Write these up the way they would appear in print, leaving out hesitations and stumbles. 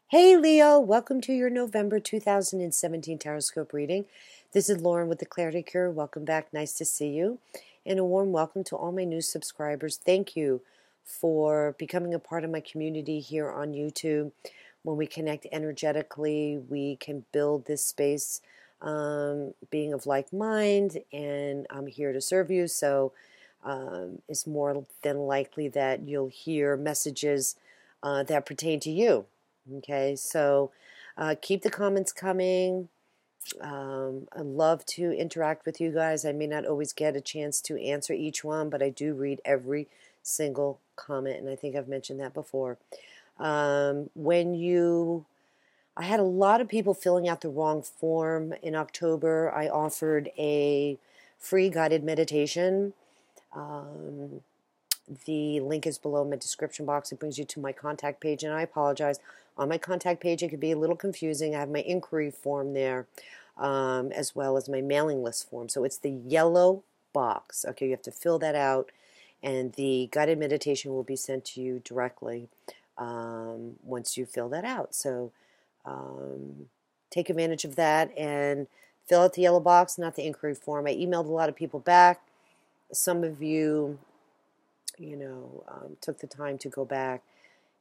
Hey Leo, welcome to your November 2017 Taroscope reading. This is Lauren with the Clarity Cure. Welcome back. Nice to see you. And a warm welcome to all my new subscribers. Thank you for becoming a part of my community here on YouTube. When we connect energetically, we can build this space being of like mind, and I'm here to serve you. So it's more than likely that you'll hear messages that pertain to you. Okay, so keep the comments coming. I love to interact with you guys. I may not always get a chance to answer each one, but I do read every single comment, and I think I've mentioned that before. I had a lot of people filling out the wrong form in October. I offered a free guided meditation. The link is below in my description box. It brings you to my contact page, and I apologize. On my contact page, it could be a little confusing. I have my inquiry form there, as well as my mailing list form. So it's the yellow box. Okay, you have to fill that out, and the guided meditation will be sent to you directly once you fill that out. So take advantage of that and fill out the yellow box, not the inquiry form. I emailed a lot of people back. Some of you took the time to go back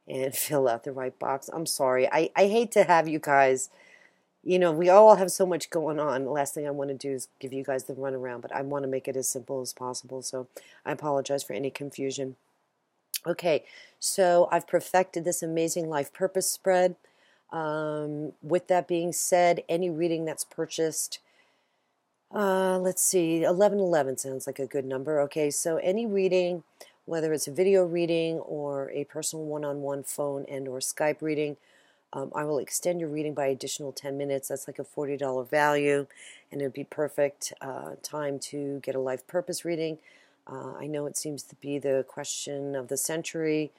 and fill out the right box. I'm sorry. I hate to have you guys, we all have so much going on. The last thing I want to do is give you guys the runaround, but I want to make it as simple as possible. So I apologize for any confusion. Okay, so I've perfected this amazing life purpose spread. With that being said, any reading that's purchased, let's see, 1111 sounds like a good number. Okay, so any reading, whether it's a video reading or a personal one-on-one phone and or Skype reading, I will extend your reading by additional 10 minutes. That's like a $40 value, and it would be perfect time to get a life purpose reading. I know it seems to be the question of the century.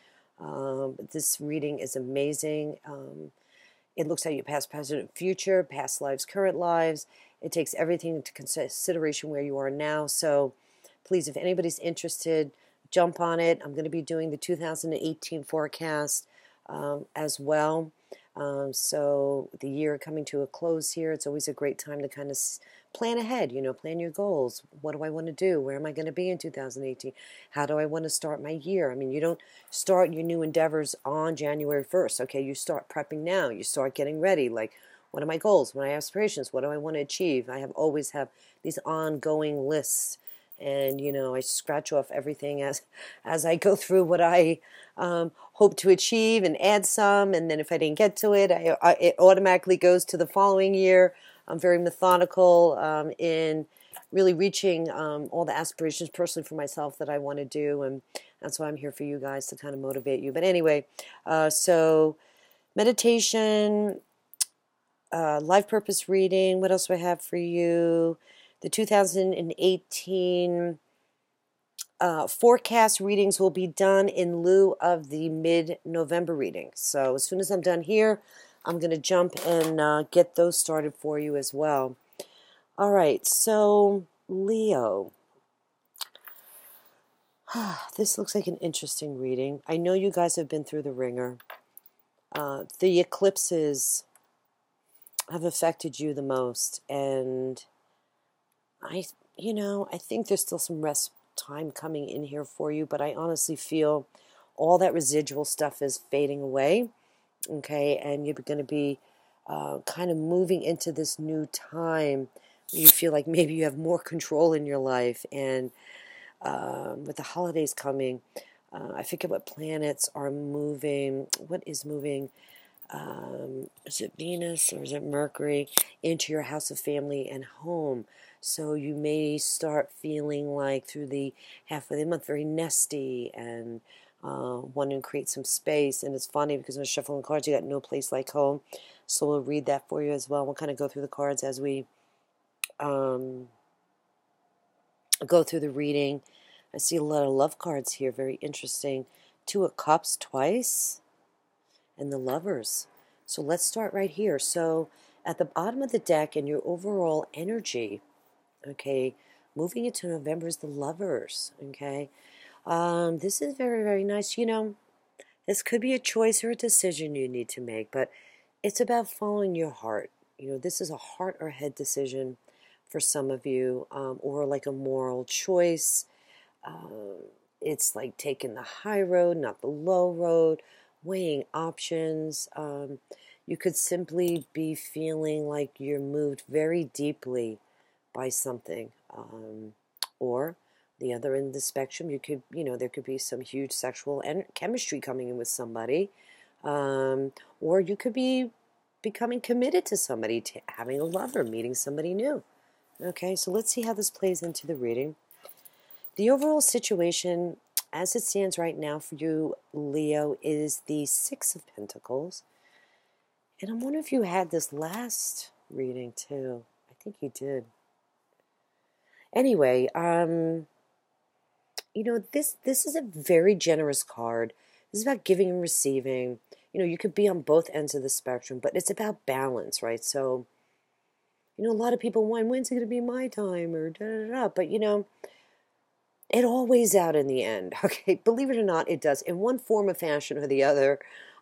This reading is amazing. It looks at your past, present, future, past lives, current lives. It takes everything into consideration where you are now. So please, if anybody's interested, jump on it. I'm going to be doing the 2018 forecast as well. So the year coming to a close here, it's always a great time to kind of plan ahead, plan your goals. What do I want to do? Where am I going to be in 2018? How do I want to start my year? I mean, you don't start your new endeavors on January 1st, okay? You start prepping now. You start getting ready. Like, what are my goals? What are my aspirations? What do I want to achieve? I always have these ongoing lists. And, I scratch off everything as I go through what I hope to achieve and add some. And then if I didn't get to it, it automatically goes to the following year. I'm very methodical in really reaching all the aspirations personally for myself that I want to do. And that's why I'm here for you guys, to kind of motivate you. But anyway, so meditation, life purpose reading. What else do I have for you? The 2018 forecast readings will be done in lieu of the mid-November reading. So as soon as I'm done here, I'm going to jump and get those started for you as well. All right, so Leo. This looks like an interesting reading. I know you guys have been through the ringer. The eclipses have affected you the most, and I think there's still some rest time coming in here for you, but I honestly feel all that residual stuff is fading away, okay, and you're going to be kind of moving into this new time where you feel like maybe you have more control in your life, and with the holidays coming, I forget what planets are moving. What is moving? Is it Venus or is it Mercury into your house of family and home? So you may start feeling like through the half of the month very nesty and wanting to create some space. And it's funny because when I'm shuffling cards, you got no place like home. So we'll read that for you as well. We'll kind of go through the cards as we go through the reading. I see a lot of love cards here. Very interesting. Two of Cups twice. And the Lovers. So let's start right here. So at the bottom of the deck and your overall energy, okay, moving into November is the Lovers, okay. This is very, very nice. This could be a choice or a decision you need to make, but It's about following your heart. You know, this is a heart or head decision for some of you, or like a moral choice. It's like taking the high road, not the low road, weighing options. You could simply be feeling like you're moved very deeply by something. Or the other end of the spectrum, you could, there could be some huge sexual chemistry coming in with somebody. Or you could be becoming committed to somebody, to having a lover, meeting somebody new. Okay, so let's see how this plays into the reading. The overall situation, as it stands right now for you, Leo, is the Six of Pentacles. And I'm wondering if you had this last reading too. I think you did. Anyway, this is a very generous card. This is about giving and receiving. You could be on both ends of the spectrum, but it's about balance, right? So, a lot of people want, when's it going to be my time, or da-da-da-da. But, it all weighs out in the end, okay? Believe it or not, it does. In one form of fashion or the other.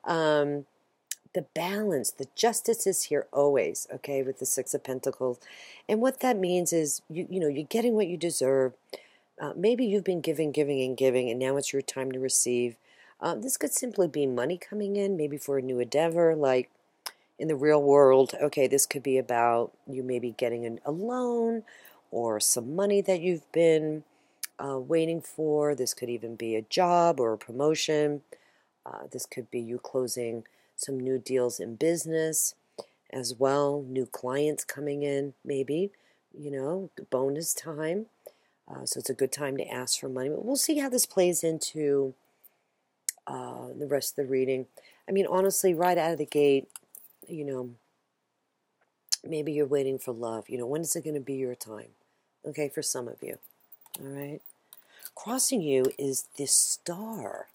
The balance, the justice is here always, okay, with the Six of Pentacles. And what that means is, you're getting what you deserve. Maybe you've been giving, and now it's your time to receive. This could simply be money coming in, maybe for a new endeavor, like in the real world. Okay, this could be about you maybe getting a loan or some money that you've been waiting for. This could even be a job or a promotion. This could be you closing some new deals in business as well, new clients coming in, maybe, bonus time. So it's a good time to ask for money. But we'll see how this plays into the rest of the reading. I mean, honestly, right out of the gate, maybe you're waiting for love. When is it going to be your time? Okay, for some of you. All right. Crossing you is this star.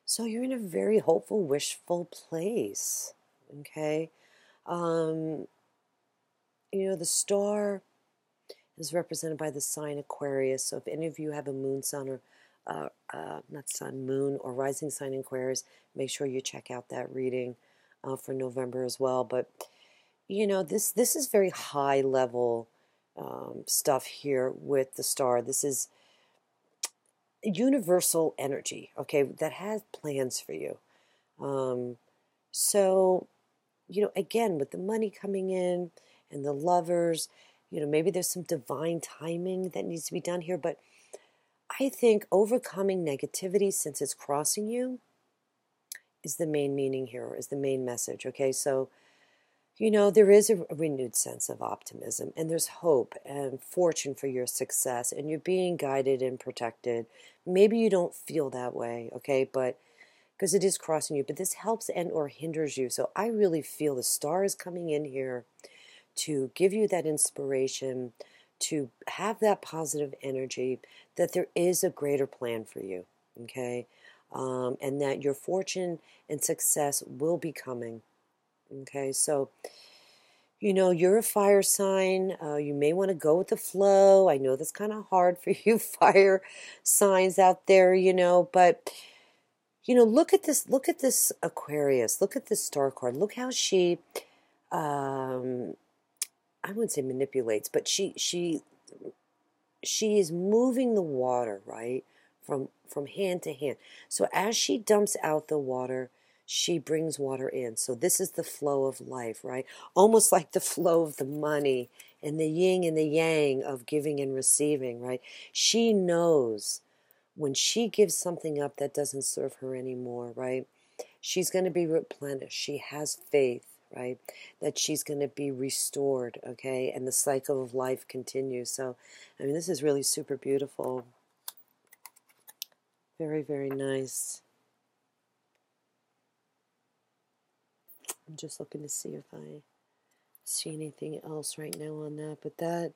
So you're in a very hopeful, wishful place. Okay. The star is represented by the sign Aquarius. So if any of you have a moon, sun, or not sun, moon, or rising sign in Aquarius, make sure you check out that reading for November as well. But this is very high level stuff here with the star. This is universal energy, okay, that has plans for you. So, again, with the money coming in and the lovers, maybe there's some divine timing that needs to be done here, but I think overcoming negativity, since it's crossing you, is the main meaning here, is the main message, okay? So, there is a renewed sense of optimism, and there's hope and fortune for your success, and you're being guided and protected. Maybe you don't feel that way, okay, but because it is crossing you, but this helps and or hinders you. So I really feel the star is coming in here to give you that inspiration, to have that positive energy, that there is a greater plan for you, okay, and that your fortune and success will be coming. Okay, so, you're a fire sign. You may want to go with the flow. I know that's kind of hard for you fire signs out there, but, look at this Aquarius. Look at this star card. Look how she, I wouldn't say manipulates, but she is moving the water, right, from hand to hand. So as she dumps out the water, she brings water in. So this is the flow of life, right? Almost like the flow of the money and the yin and the yang of giving and receiving, right? She knows when she gives something up that doesn't serve her anymore, right? She's going to be replenished. She has faith, right? That she's going to be restored, okay? And the cycle of life continues. So, this is really super beautiful. Very, very nice. I'm just looking to see if I see anything else right now on that. But that,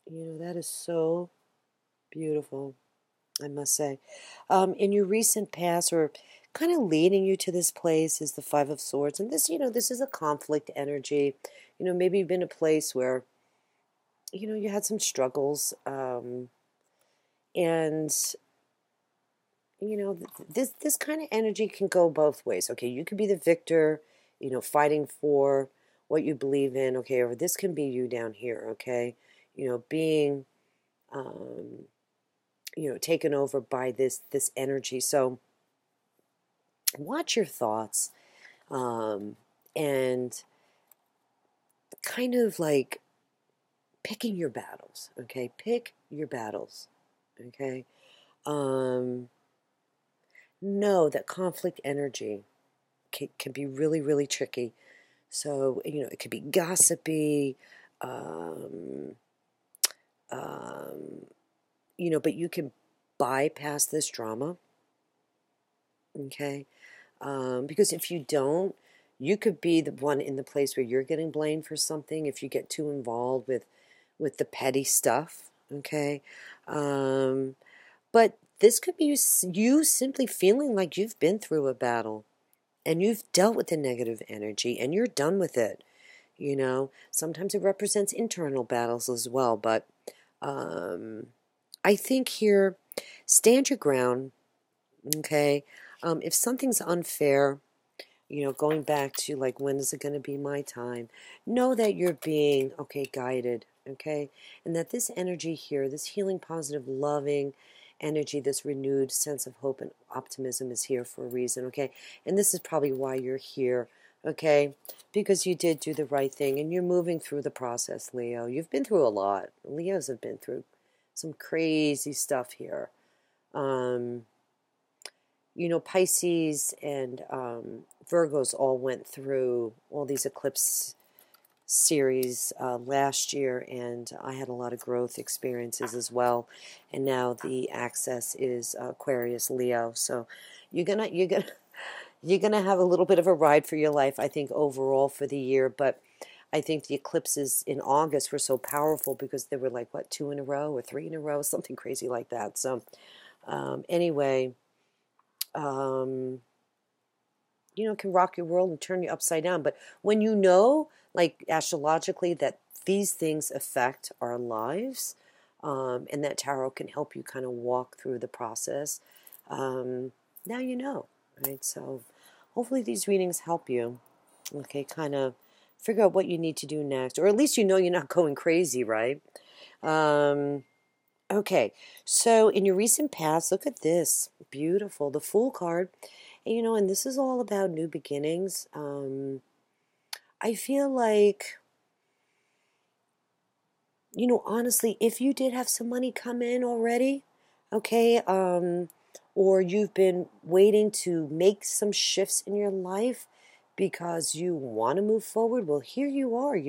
that is so beautiful, I must say. In your recent past, or kind of leading you to this place, is the Five of Swords. And this, this is a conflict energy. Maybe you've been in a place where, you had some struggles. And, this kind of energy can go both ways. Okay, you could be the victor, fighting for what you believe in. Okay, or this can be you down here. Okay, being taken over by this energy. So watch your thoughts, and kind of like picking your battles. Okay, pick your battles. Okay. Know that conflict energy can be really, really tricky. So, it could be gossipy, um, um, but you can bypass this drama, okay? Because if you don't, you could be the one in the place where you're getting blamed for something if you get too involved with the petty stuff, okay? But this could be you simply feeling like you've been through a battle and you've dealt with the negative energy and you're done with it. Sometimes it represents internal battles as well. But I think here, stand your ground, okay? If something's unfair, going back to like, when is it going to be my time? Know that you're being, guided, okay? And that this energy here, this healing, positive, loving energy, this renewed sense of hope and optimism is here for a reason, okay? And this is probably why you're here, okay? Because you did do the right thing and you're moving through the process, Leo. You've been through a lot. Leos have been through some crazy stuff here. Pisces and Virgos all went through all these eclipse series last year, and I had a lot of growth experiences as well. And now the axis is Aquarius, Leo. So you're gonna have a little bit of a ride for your life, I think, overall for the year. But I think the eclipses in August were so powerful because they were like, what, 2 in a row or 3 in a row, something crazy like that. So anyway, can rock your world and turn you upside down. But when like astrologically, that these things affect our lives, and that tarot can help you kind of walk through the process, now you know, right? So hopefully these readings help you, okay, kind of figure out what you need to do next, or at least you're not going crazy, right? Okay, so in your recent past, look at this. Beautiful. The Fool card. And this is all about new beginnings. I feel like, honestly, if you did have some money come in already, okay, or you've been waiting to make some shifts in your life because you want to move forward, well, here you are.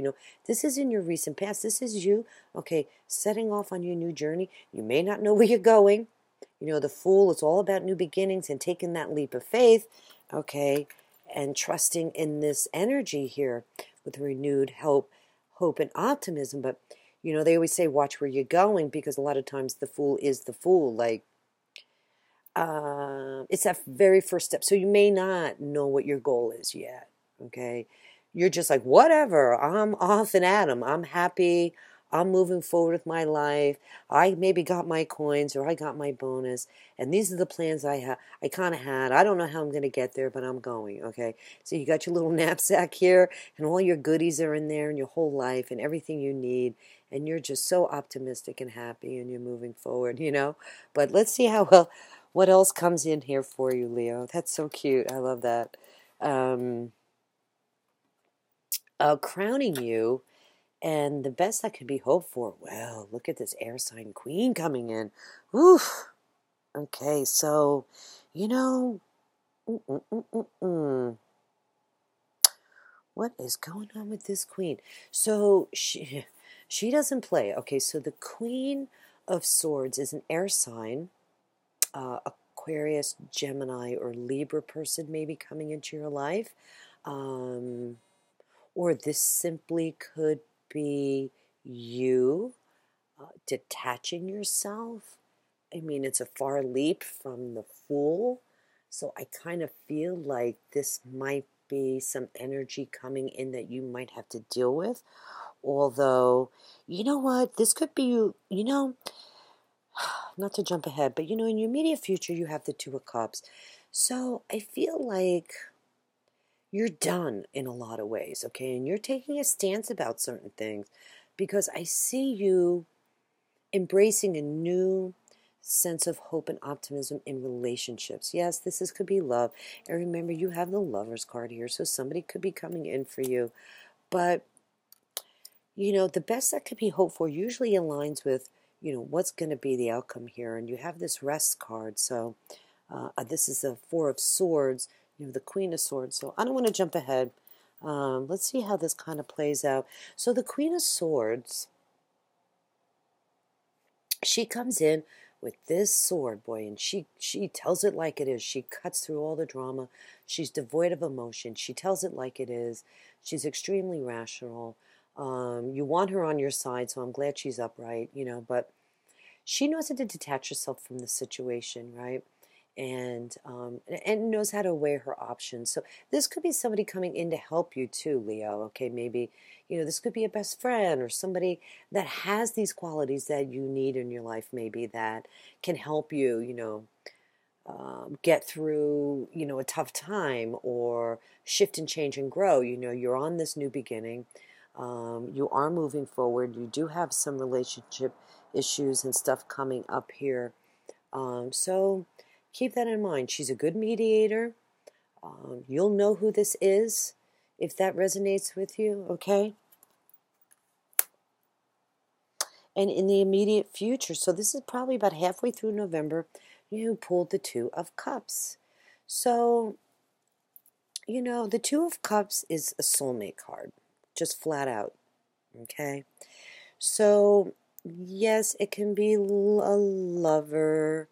This is in your recent past. This is you, okay, setting off on your new journey. You may not know where you're going. The Fool, it's all about new beginnings and taking that leap of faith, okay, and trusting in this energy here with renewed hope and optimism. But, they always say, watch where you're going, because a lot of times the Fool is the Fool. Like, it's that very first step. So you may not know what your goal is yet, okay? You're just like, whatever, I'm off and at 'em. I'm happy. I'm moving forward with my life. I maybe got my coins or I got my bonus. And these are the plans I kind of had. I don't know how I'm going to get there, but I'm going, okay? So you got your little knapsack here and all your goodies are in there and your whole life and everything you need. And you're just so optimistic and happy and you're moving forward, But let's see what else comes in here for you, Leo. That's so cute. I love that. Crowning you. And the best that could be hoped for, well, look at this air sign queen coming in. Oof. Okay, so, what is going on with this queen? So, she doesn't play. Okay, so the Queen of Swords is an air sign, Aquarius, Gemini, or Libra person maybe coming into your life. Or this simply could be you detaching yourself. I mean, it's a far leap from the Fool. So I kind of feel like this might be some energy coming in that you might have to deal with. Although, you know what? This could be, not to jump ahead, but in your immediate future, you have the Two of Cups. So I feel like you're done in a lot of ways, okay? And you're taking a stance about certain things because I see you embracing a new sense of hope and optimism in relationships. Yes, could be love. And remember, you have the Lover's card here, so somebody could be coming in for you. But, the best that could be hoped for usually aligns with, what's going to be the outcome here. And you have this Rest card, so this is the Four of Swords, the Queen of Swords. So I don't want to jump ahead. Let's see how this kind of plays out. So the Queen of Swords, she comes in with this sword, boy, and she tells it like it is. She cuts through all the drama. She's devoid of emotion. She tells it like it is. She's extremely rational. You want her on your side, so I'm glad she's upright, but she knows how to detach herself from the situation, right? And knows how to weigh her options. So this could be somebody coming in to help you too, Leo. Okay, maybe this could be a best friend or somebody that has these qualities that you need in your life, maybe that can help you, get through a tough time or shift and change and grow. You're on this new beginning. You are moving forward. You do have some relationship issues and stuff coming up here. So keep that in mind. She's a good mediator. You'll know who this is if that resonates with you, okay? And in the immediate future, so this is probably about halfway through November, you pulled the Two of Cups. So, the Two of Cups is a soulmate card, just flat out, okay? So, yes, it can be a lover,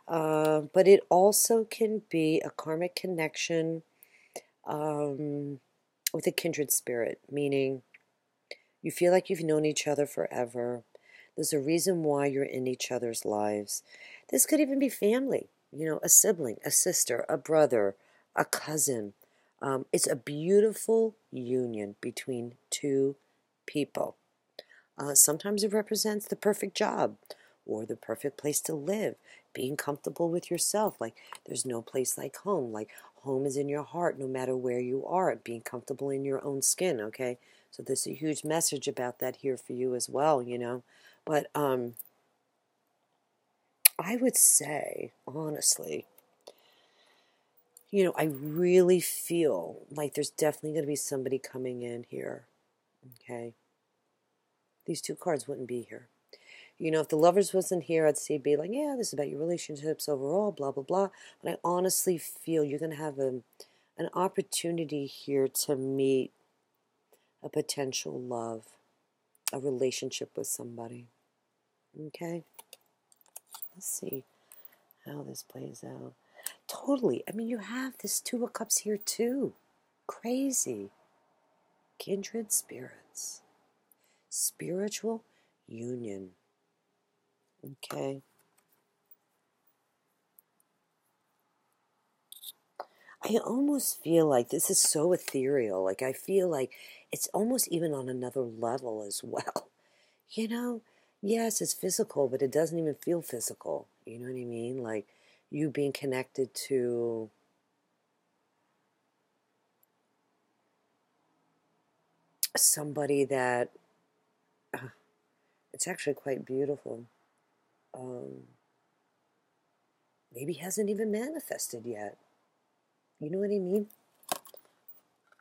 but it also can be a karmic connection with a kindred spirit, meaning you feel like you've known each other forever. There's a reason why you're in each other's lives. This could even be family, a sibling, a sister, a brother, a cousin. It's a beautiful union between two people. Sometimes it represents the perfect job or the perfect place to live, being comfortable with yourself. Like there's no place like home. Like home is in your heart no matter where you are, being comfortable in your own skin, okay? So there's a huge message about that here for you as well, But I would say, honestly, I really feel like there's definitely going to be somebody coming in here, okay? These two cards wouldn't be here. If the Lovers wasn't here, I'd say be like, yeah, this is about your relationships overall, blah, blah, blah. But I honestly feel you're going to have an opportunity here to meet a potential love, a relationship with somebody. Okay? Let's see how this plays out. Totally. I mean, you have this Two of Cups here too. Crazy. Kindred spirits. Spiritual union. Okay? I almost feel like this is so ethereal. Like, I feel like it's almost even on another level as well. Yes, it's physical, but it doesn't even feel physical. You know what I mean? Like, you being connected to somebody that it's actually quite beautiful. Maybe hasn't even manifested yet. You know what I mean?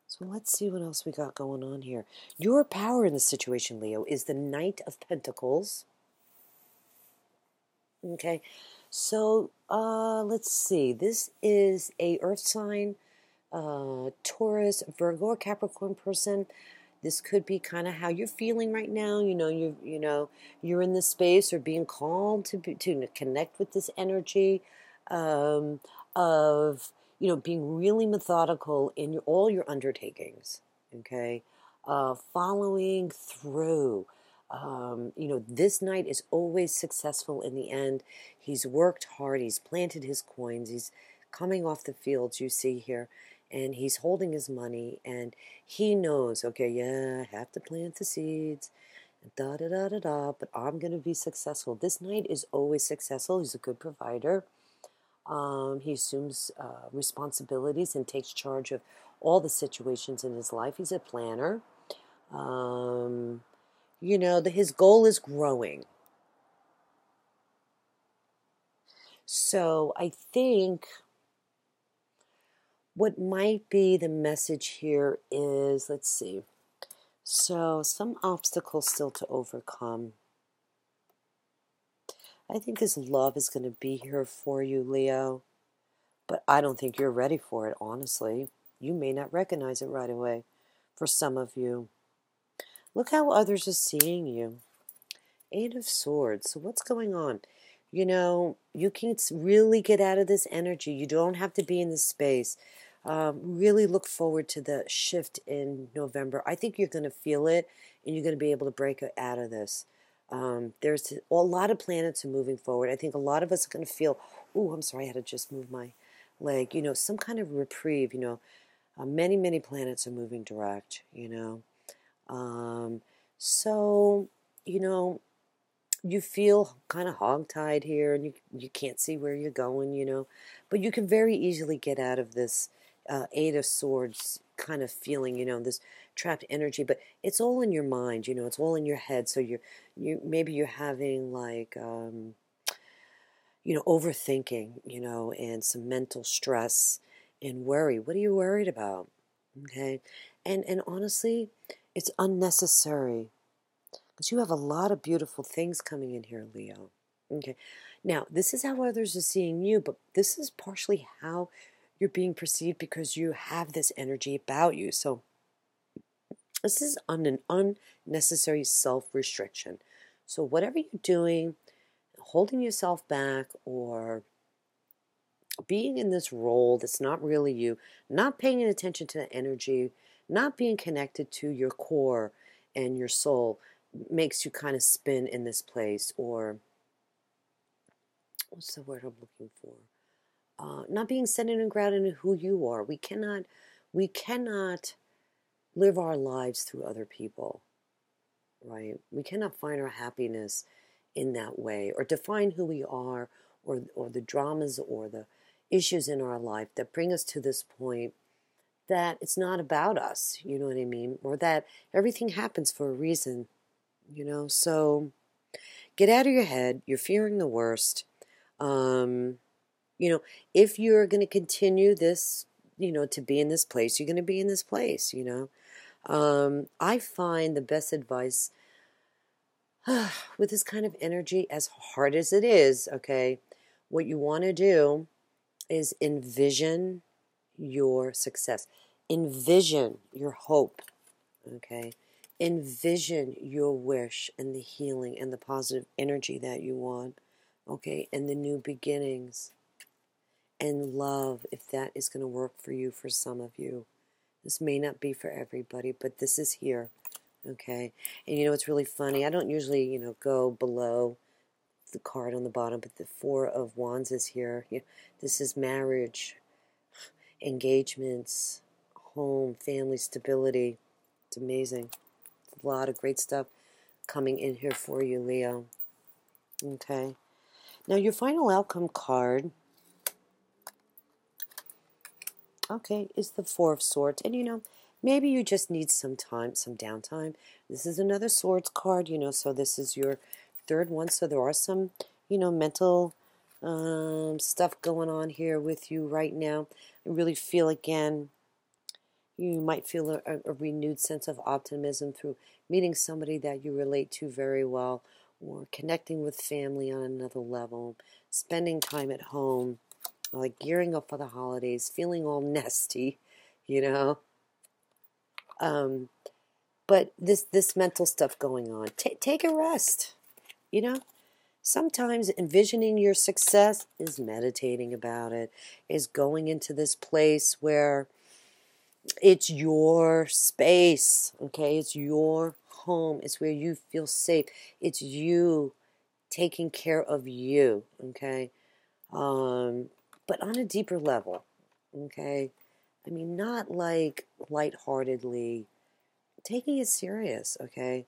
So let's see what else we got going on here. Your power in the situation, Leo, is the Knight of Pentacles. Okay, so let's see. This is a Earth sign, Taurus, Virgo, or Capricorn person. This could be kind of how you're feeling right now. You're in this space or being called to connect with this energy of being really methodical in all your undertakings. Okay, following through. This knight is always successful in the end. He's worked hard. He's planted his coins. He's coming off the fields you see here, and he's holding his money, and he knows, okay, yeah, I have to plant the seeds. Da da da da da. But I'm going to be successful. This knight is always successful. He's a good provider. He assumes responsibilities and takes charge of all the situations in his life. He's a planner. His goal is growing. So I think what might be the message here is, let's see. So some obstacles still to overcome. I think his love is going to be here for you, Leo. But I don't think you're ready for it, honestly. You may not recognize it right away for some of you. Look how others are seeing you. Eight of Swords. So what's going on? You can really get out of this energy. You don't have to be in this space. Really look forward to the shift in November. I think you're going to feel it, and you're going to be able to break out of this. There's a lot of planets are moving forward. I think a lot of us are going to feel, oh, I'm sorry, I had to just move my leg. Some kind of reprieve. Many, many planets are moving direct, So, you feel kind of hogtied here, and you can't see where you're going, but you can very easily get out of this Eight of Swords kind of feeling, this trapped energy. But it's all in your mind, it's all in your head. So maybe you're having like overthinking, and some mental stress and worry. What are you worried about? Okay, and honestly, it's unnecessary. Because you have a lot of beautiful things coming in here, Leo. Okay. Now, this is how others are seeing you, but this is partially how you're being perceived because you have this energy about you. So this is an unnecessary self-restriction. So whatever you're doing, holding yourself back or being in this role that's not really you, not paying attention to the energy, not being connected to your core and your soul, makes you kind of spin in this place, or what's the word I'm looking for? Not being centered and grounded in who you are. We cannot live our lives through other people, right? We cannot find our happiness in that way, or define who we are, or the dramas or the issues in our life that bring us to this point that it's not about us, you know what I mean? Or that everything happens for a reason. So get out of your head. You're fearing the worst. If you're going to continue this, to be in this place, you're going to be in this place, I find the best advice with this kind of energy, as hard as it is, okay, what you want to do is envision your success. Envision your hope, okay? Envision your wish and the healing and the positive energy that you want, okay? And the new beginnings and love, if that is going to work for you, for some of you. This may not be for everybody, but this is here, okay? And it's really funny. I don't usually, go below the card on the bottom, but the Four of Wands is here. This is marriage, engagements, home, family, stability. It's amazing. A lot of great stuff coming in here for you, Leo. Okay. Now, your final outcome card, okay, is the Four of Swords. And, maybe you just need some time, some downtime. This is another Swords card, so this is your third one. So there are some, mental stuff going on here with you right now. I really feel, again, you might feel a renewed sense of optimism through meeting somebody that you relate to very well, or connecting with family on another level, spending time at home, like gearing up for the holidays, feeling all nesty, But this mental stuff going on, take a rest, Sometimes envisioning your success is meditating about it, is going into this place where it's your space, okay? It's your home. It's where you feel safe. It's you taking care of you, okay? But on a deeper level, okay? I mean, not like lightheartedly, taking it serious, okay?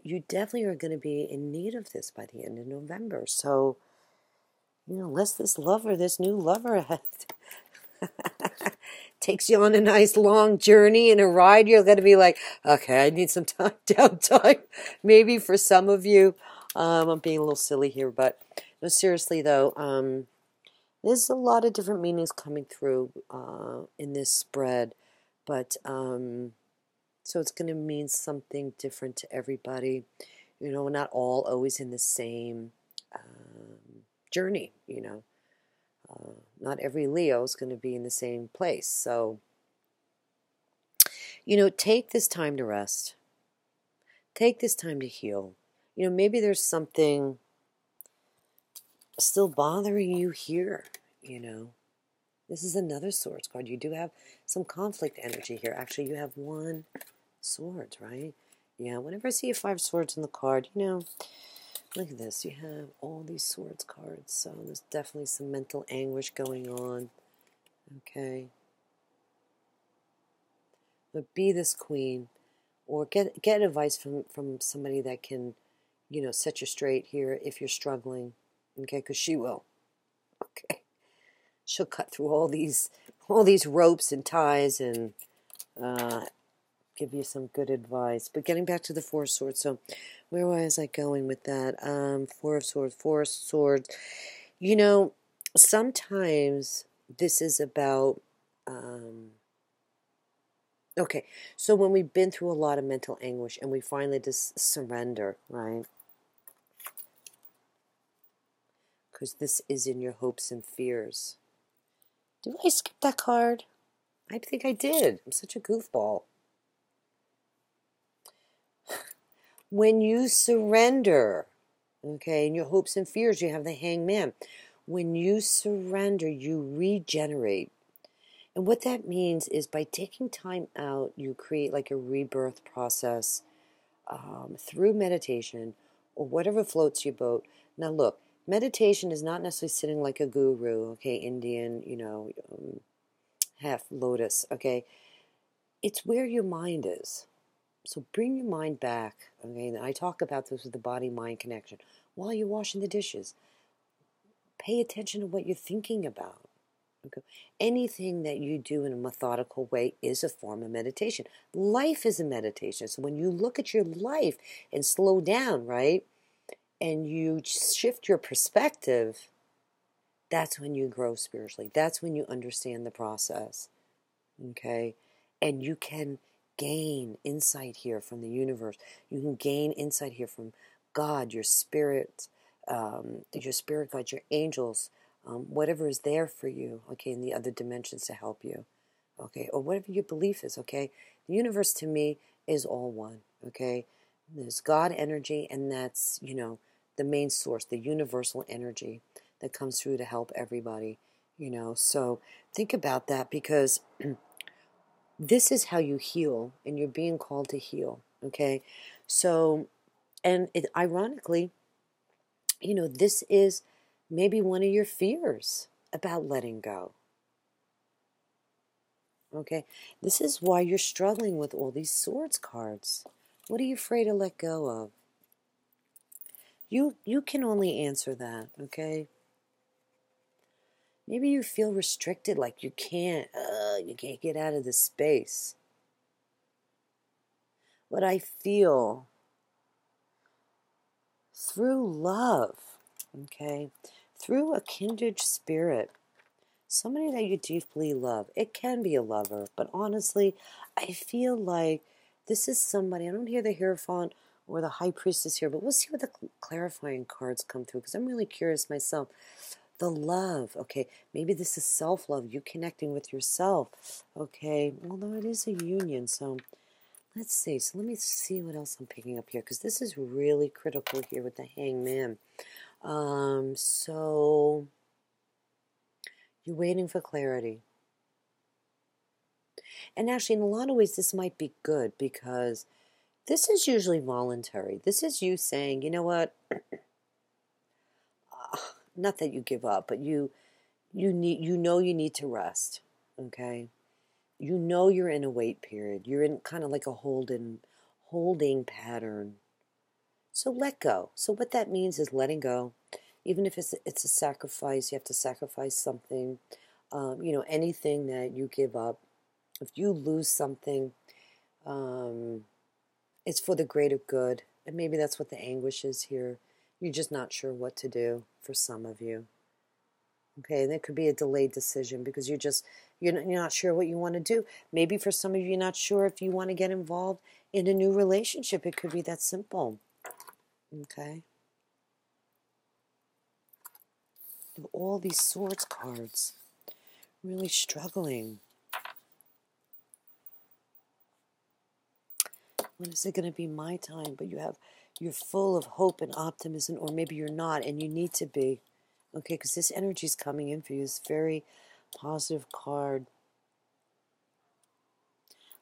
you definitely are going to be in need of this by the end of November. So, unless this lover, this new lover takes you on a nice long journey and a ride, you're going to be like, okay, I need some time, downtime. Maybe for some of you. I'm being a little silly here, but no, seriously though, there's a lot of different meanings coming through in this spread, but so it's going to mean something different to everybody. We're not all always in the same journey, not every Leo is going to be in the same place. So, take this time to rest. Take this time to heal. Maybe there's something still bothering you here, This is another Swords card. You do have some conflict energy here. Actually, you have 1 Swords, right? Yeah, whenever I see a 5 Swords in the card, look at this. You have all these Swords cards. So there's definitely some mental anguish going on. Okay. But be this queen. Or get advice from somebody that can, set you straight here if you're struggling. Okay, because she will. Okay. She'll cut through all these ropes and ties and give you some good advice. But getting back to the 4 Swords, so where was I going with that? 4 of Swords, 4 Swords. Sometimes this is about, okay, so when we've been through a lot of mental anguish and we finally just surrender, right? Because this is in your hopes and fears. Did I skip that card? I think I did. I'm such a goofball. When you surrender, okay, in your hopes and fears, you have the Hangman. When you surrender, you regenerate. And what that means is by taking time out, you create like a rebirth process through meditation or whatever floats your boat. Now look, meditation is not necessarily sitting like a guru, okay, Indian, half lotus, okay? It's where your mind is. So bring your mind back, okay? And I talk about this with the body-mind connection. While you're washing the dishes, pay attention to what you're thinking about. Okay? Anything that you do in a methodical way is a form of meditation. Life is a meditation. So when you look at your life and slow down, right, and you shift your perspective, that's when you grow spiritually. That's when you understand the process, okay? And you can gain insight here from the universe. You can gain insight here from God, your spirit guides, your angels, whatever is there for you, okay, in the other dimensions to help you, okay, or whatever your belief is, okay. The universe to me is all one, okay. There's God energy, and that's, the main source, the universal energy that comes through to help everybody, So think about that, because this is how you heal, and you're being called to heal, okay? So, and ironically, this is maybe one of your fears about letting go, okay? This is why you're struggling with all these Swords cards. What are you afraid to let go of? You can only answer that, okay? Maybe you feel restricted, like you can't get out of this space. But I feel through love, okay, through a kindred spirit, somebody that you deeply love. It can be a lover, but honestly, I feel like this is somebody. I don't hear the Hierophant or the High Priestess here, but we'll see what the clarifying cards come through, because I'm really curious myself. The love, okay, maybe this is self-love, you connecting with yourself, okay, although it is a union, so let's see. So let me see what else I'm picking up here, because this is really critical here with the Hangman. So you're waiting for clarity. And actually, in a lot of ways, this might be good, because this is usually voluntary. This is you saying, you know what, not that you give up, but you need to rest, okay? You're in a wait period. You're in kind of like a holding pattern, So let go. So what that means is letting go. Even if it's a sacrifice, you have to sacrifice something. Anything that you give up. If you lose something, it's for the greater good. And maybe that's what the anguish is here. You're just not sure what to do for some of you. Okay, and there could be a delayed decision because you're not sure what you want to do. Maybe for some of you, you're not sure if you want to get involved in a new relationship. It could be that simple. Okay. All these swords cards. Really struggling. When is it going to be my time? But you're full of hope and optimism, or maybe you're not, and you need to be. Okay, because this energy is coming in for you. It's a very positive card.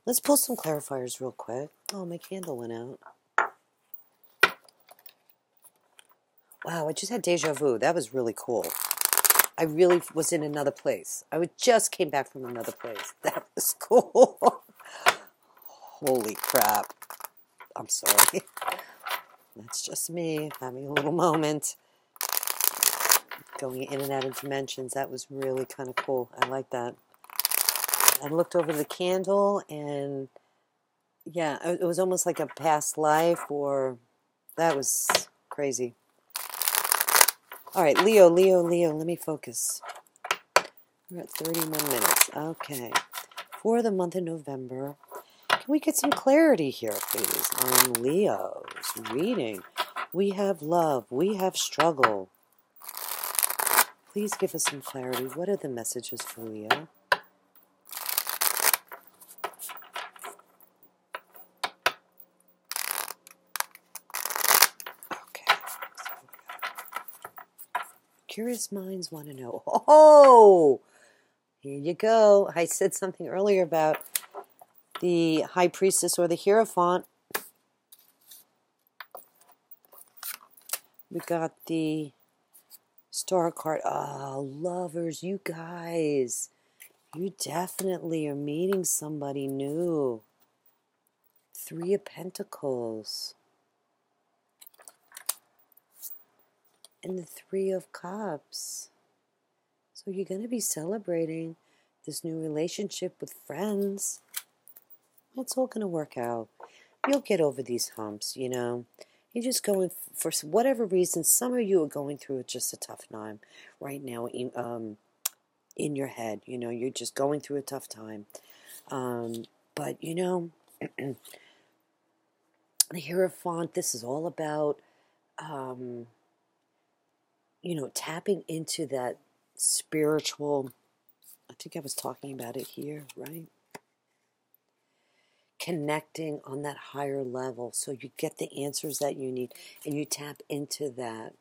Let's pull some clarifiers real quick. Oh, my candle went out. Wow, I just had deja vu. That was really cool. I really was in another place. Just came back from another place. That was cool. Holy crap. I'm sorry. That's just me having a little moment. Going in and out of dimensions. That was really kind of cool. I like that. I looked over the candle and yeah, it was almost like a past life, or that was crazy. All right, Leo, let me focus. We're at 31 minutes. Okay. For the month of November, can we get some clarity here, please, on Leo's reading? We have love. We have struggle. Please give us some clarity. What are the messages for Leo? Okay. Curious minds want to know. Oh! Here you go. I said something earlier about the High Priestess or the Hierophant. We got the Star card. Oh, lovers, you guys. You definitely are meeting somebody new. Three of Pentacles. And the Three of Cups. So you're going to be celebrating this new relationship with friends. It's all going to work out. You'll get over these humps, you know. You're just going, for whatever reason, some of you are going through just a tough time right now in your head. You know, you're just going through a tough time. But, you know, the Hierophant, this is all about, you know, tapping into that spiritual, I think I was talking about it here, right? Connecting on that higher level so you get the answers that you need and you tap into that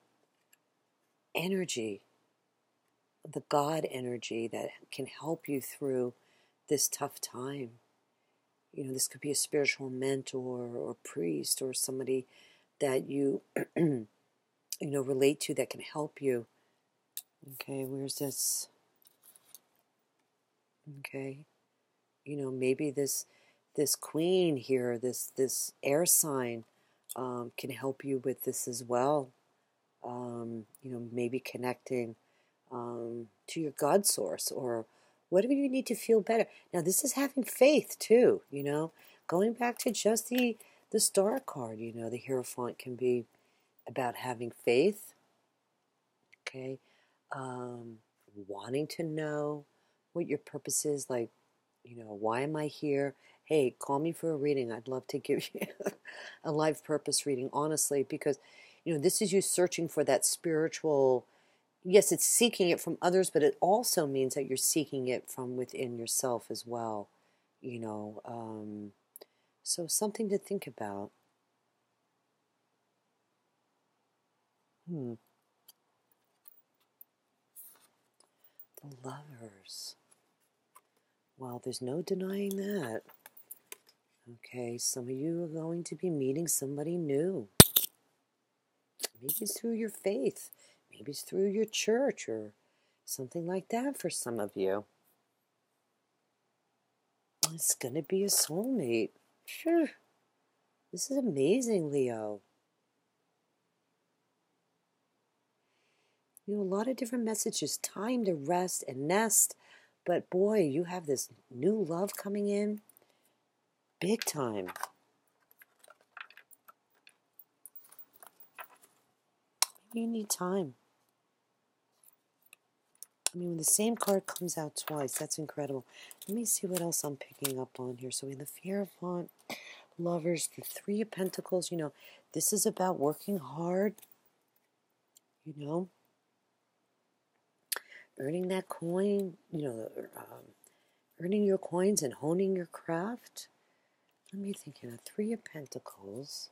energy, the God energy that can help you through this tough time. You know, this could be a spiritual mentor or priest or somebody that you, you know, relate to that can help you. Okay, where's this? Okay, you know, maybe this queen here, this air sign, can help you with this as well. You know, maybe connecting to your God source or whatever you need to feel better. Now, this is having faith too. You know, going back to just the Star card. You know, the Hierophant can be about having faith. Okay, wanting to know what your purpose is, like, you know, why am I here? Hey, call me for a reading. I'd love to give you a life purpose reading, honestly, because, you know, this is you searching for that spiritual, yes, it's seeking it from others, but it also means that you're seeking it from within yourself as well, you know. So something to think about. The Lovers. Well, there's no denying that. Okay, some of you are going to be meeting somebody new. Maybe it's through your faith. Maybe it's through your church or something like that for some of you. It's going to be a soulmate. Sure. This is amazing, Leo. A lot of different messages. Time to rest and nest. But boy, you have this new love coming in. Big time. You need time. I mean, when the same card comes out twice, that's incredible. Let me see what else I'm picking up on here. So we have the Fieravant, Lovers, the Three of Pentacles. This is about working hard, earning that coin, earning your coins and honing your craft. Let me think here. Three of Pentacles.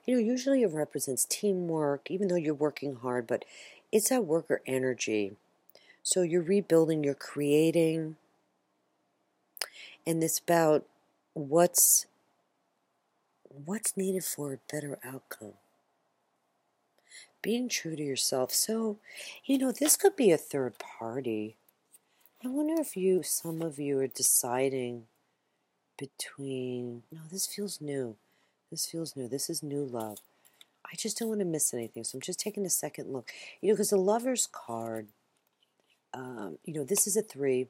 Usually it represents teamwork, even though you're working hard, but it's that worker energy. So you're rebuilding, you're creating, and it's about what's needed for a better outcome. Being true to yourself. So, this could be a third party. I wonder if some of you are deciding between, no, this feels new. This is new love. I just don't want to miss anything, so I'm just taking a second look. Because the Lover's card, this is a 3,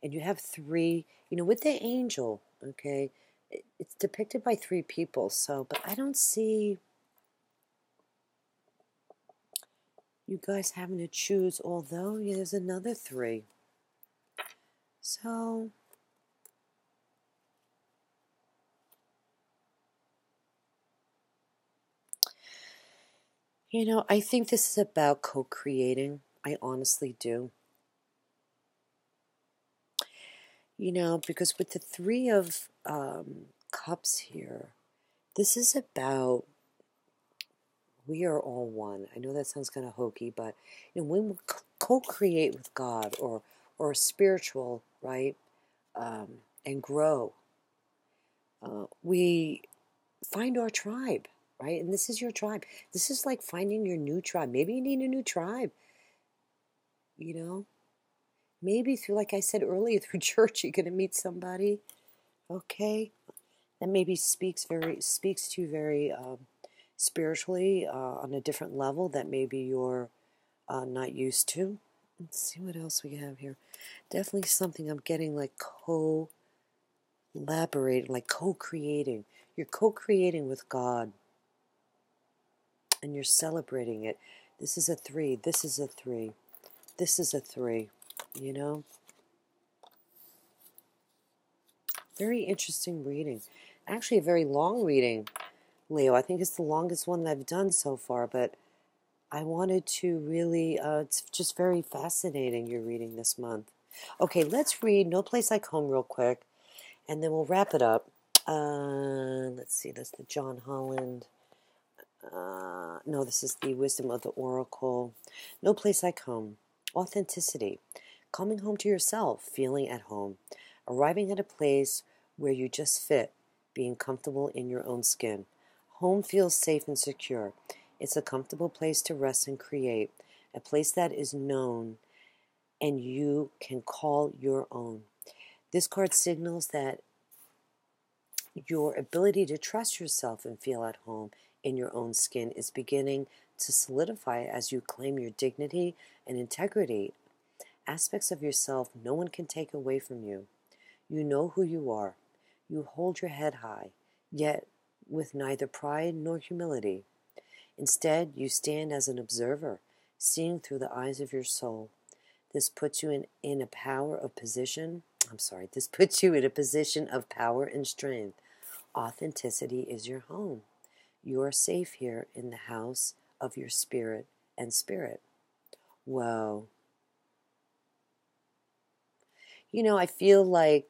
and you have 3, with the angel, okay? It's depicted by 3 people, but I don't see you guys having to choose, although there's another 3. So, I think this is about co-creating. I honestly do. Because with the 3 of Cups here, this is about we are all one. I know that sounds kind of hokey, but when we co-create with God or spiritual, right, and grow, we find our tribe, right? And this is your tribe. This is like finding your new tribe. Maybe you need a new tribe, Maybe through, like I said earlier, through church, you're going to meet somebody, okay, that maybe speaks to you very spiritually on a different level that maybe you're not used to. Let's see what else we have here. Definitely something I'm getting like collaborating, like co-creating. You're co-creating with God, and you're celebrating it. This is a 3. This is a 3. This is a 3. Very interesting reading. Actually, a very long reading, Leo. I think it's the longest one that I've done so far, but I wanted to really, it's just very fascinating, your reading this month. Okay, let's read No Place Like Home real quick, and then we'll wrap it up. Let's see, that's the John Holland. No, this is the Wisdom of the Oracle. No Place Like Home. Authenticity. Coming home to yourself, feeling at home. Arriving at a place where you just fit, being comfortable in your own skin. Home feels safe and secure. It's a comfortable place to rest and create, a place that is known and you can call your own. This card signals that your ability to trust yourself and feel at home in your own skin is beginning to solidify as you claim your dignity and integrity. Aspects of yourself no one can take away from you. You know who you are. You hold your head high, yet with neither pride nor humility. Instead, you stand as an observer, seeing through the eyes of your soul. This puts you in a position of power and strength. Authenticity is your home. You are safe here in the house of your spirit and spirit. Whoa. I feel like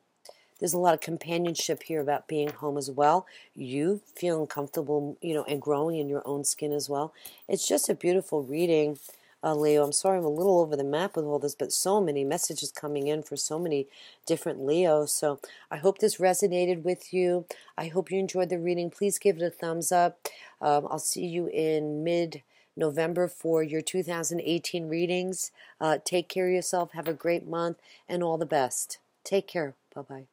there's a lot of companionship here about being home as well. You feeling comfortable, and growing in your own skin as well. It's just a beautiful reading, Leo. I'm sorry I'm a little over the map with all this, but so many messages coming in for so many different Leos. So I hope this resonated with you. I hope you enjoyed the reading. Please give it a thumbs up. I'll see you in mid-November for your 2018 readings. Take care of yourself. Have a great month and all the best. Take care. Bye-bye.